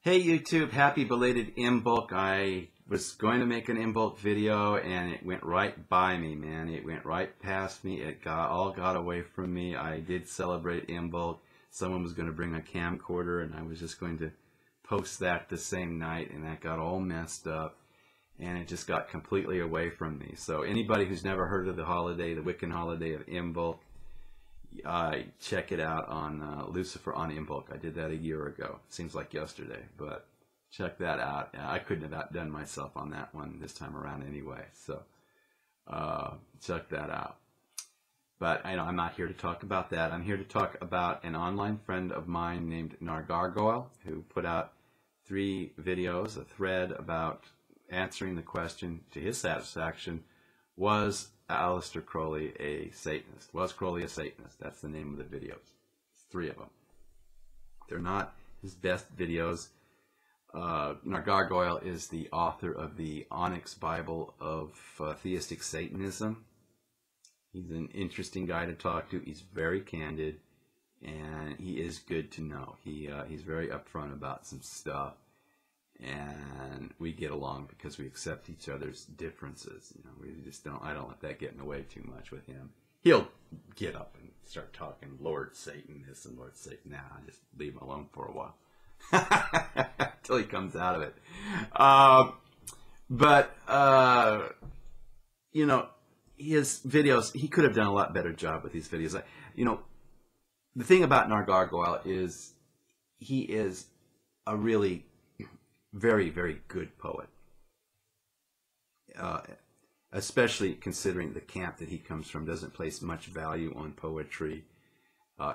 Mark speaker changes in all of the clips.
Speaker 1: Hey YouTube, happy belated Imbolc. I was going to make an Imbolc video and it went right by me, man. It went right past me. It all got away from me. I did celebrate Imbolc. Someone was going to bring a camcorder and I was just going to post that the same night, and that got all messed up and it just got completely away from me. So anybody who's never heard of the holiday, the Wiccan holiday of Imbolc, check it out on Lucifer on Imbolc. I did that a year ago. Seems like yesterday, but check that out. I couldn't have outdone myself on that one this time around anyway, so check that out. But I'm not here to talk about that. I'm here to talk about an online friend of mine named Nargargole, who put out 3 videos, a thread about answering the question to his satisfaction: was Aleister Crowley a Satanist? Was Crowley a Satanist? That's the name of the videos. It's 3 of them. They're not his best videos. Nargargole is the author of the Onyx Bible of Theistic Satanism. He's an interesting guy to talk to. He's very candid, and he is good to know. He's very upfront about some stuff, and we get along because we accept each other's differences. We just don't. I don't let that get in the way too much with him. He'll get up and start talking Lord Satan this and Lord Satan that. I just leave him alone for a while until he comes out of it. His videos, he could have done a lot better job with these videos. The thing about Nargargole is he is a really very, very good poet, especially considering the camp that he comes from doesn't place much value on poetry.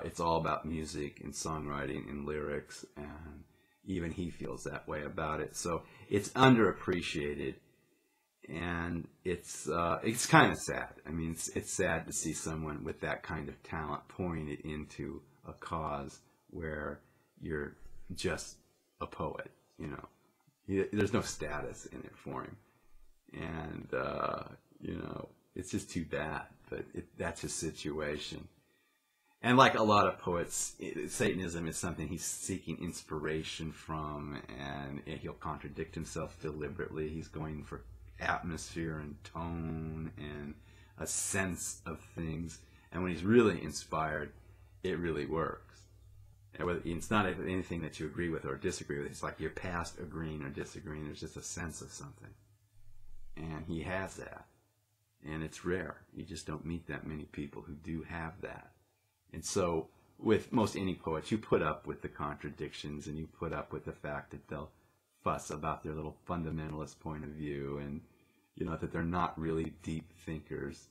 Speaker 1: It's all about music and songwriting and lyrics, and even he feels that way about it. So it's underappreciated, and it's kind of sad. I mean, it's sad to see someone with that kind of talent pouring it into a cause where you're just a poet. There's no status in it for him, and it's just too bad. But that's his situation. And like a lot of poets, Satanism is something he's seeking inspiration from, and he'll contradict himself deliberately. He's going for atmosphere and tone and a sense of things, and when he's really inspired, it really works. It's not anything that you agree with or disagree with. It's like you're past agreeing or disagreeing. There's just a sense of something, and he has that, and it's rare. You just don't meet that many people who do have that. And so with most any poets, you put up with the contradictions, and you put up with the fact that they'll fuss about their little fundamentalist point of view, and that they're not really deep thinkers.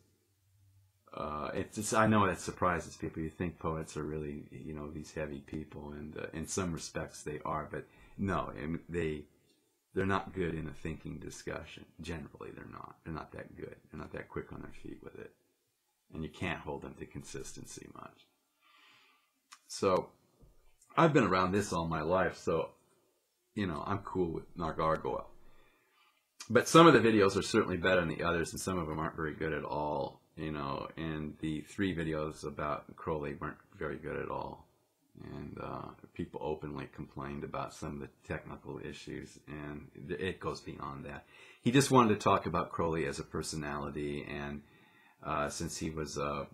Speaker 1: I know that surprises people. You think poets are really these heavy people, and in some respects they are, but no, they're not good in a thinking discussion. Generally, they're not that good. They're not that quick on their feet with it, and you can't hold them to consistency much. So I've been around this all my life, so I'm cool with Nargargole. But some of the videos are certainly better than the others, and some of them aren't very good at all. And the 3 videos about Crowley weren't very good at all. And people openly complained about some of the technical issues, and it goes beyond that. He just wanted to talk about Crowley as a personality, and since he was an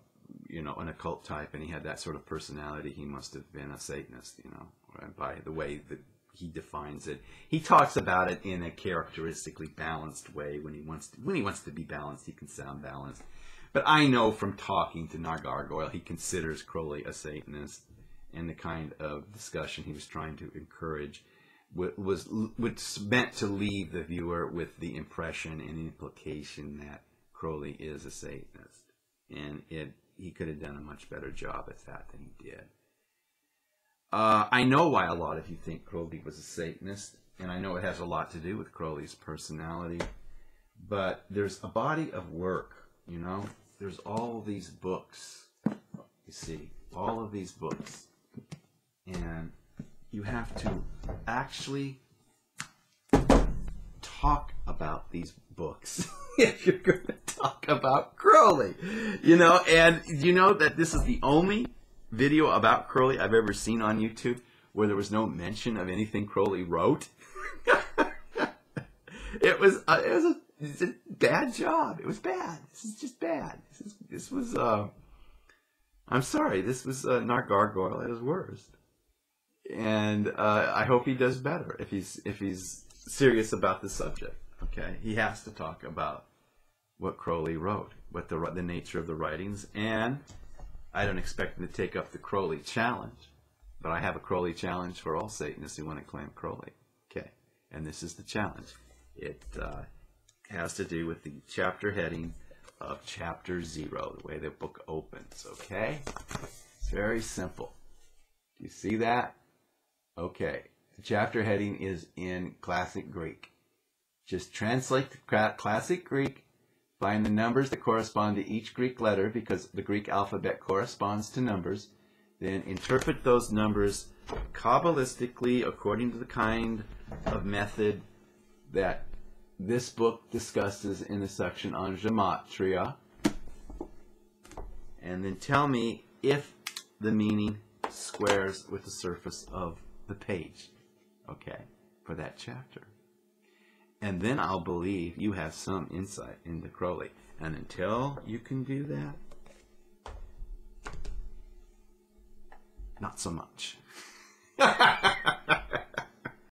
Speaker 1: occult type and he had that sort of personality, he must have been a Satanist, by the way that he defines it. He talks about it in a characteristically balanced way. When he wants to be balanced, he can sound balanced. But I know from talking to Nargargole, he considers Crowley a Satanist, and the kind of discussion he was trying to encourage was meant to leave the viewer with the impression and implication that Crowley is a Satanist, and he could have done a much better job at that than he did. I know why a lot of you think Crowley was a Satanist, and I know it has a lot to do with Crowley's personality, but there's a body of work. There's all these books, you see, all of these books, and you have to actually talk about these books if you're going to talk about Crowley, and that this is the only video about Crowley I've ever seen on YouTube where there was no mention of anything Crowley wrote. It was a bad job. It was bad. This is just bad. This was I'm sorry. This was Nargargole at his worst. And I hope he does better if he's serious about the subject. Okay, he has to talk about what Crowley wrote, what the nature of the writings, and I don't expect him to take up the Crowley challenge, but I have a Crowley challenge for all Satanists who want to claim Crowley. Okay, and this is the challenge. It has to do with the chapter heading of chapter 0, the way the book opens. Okay, it's very simple. Do you see that? Okay, the chapter heading is in Classic Greek. Just translate the Classic Greek, find the numbers that correspond to each Greek letter, because the Greek alphabet corresponds to numbers. Then interpret those numbers Kabbalistically according to the kind of method that this book discusses in the section on gematria. And then tell me if the meaning squares with the surface of the page, okay, for that chapter. And then I'll believe you have some insight into Crowley. And until you can do that, not so much.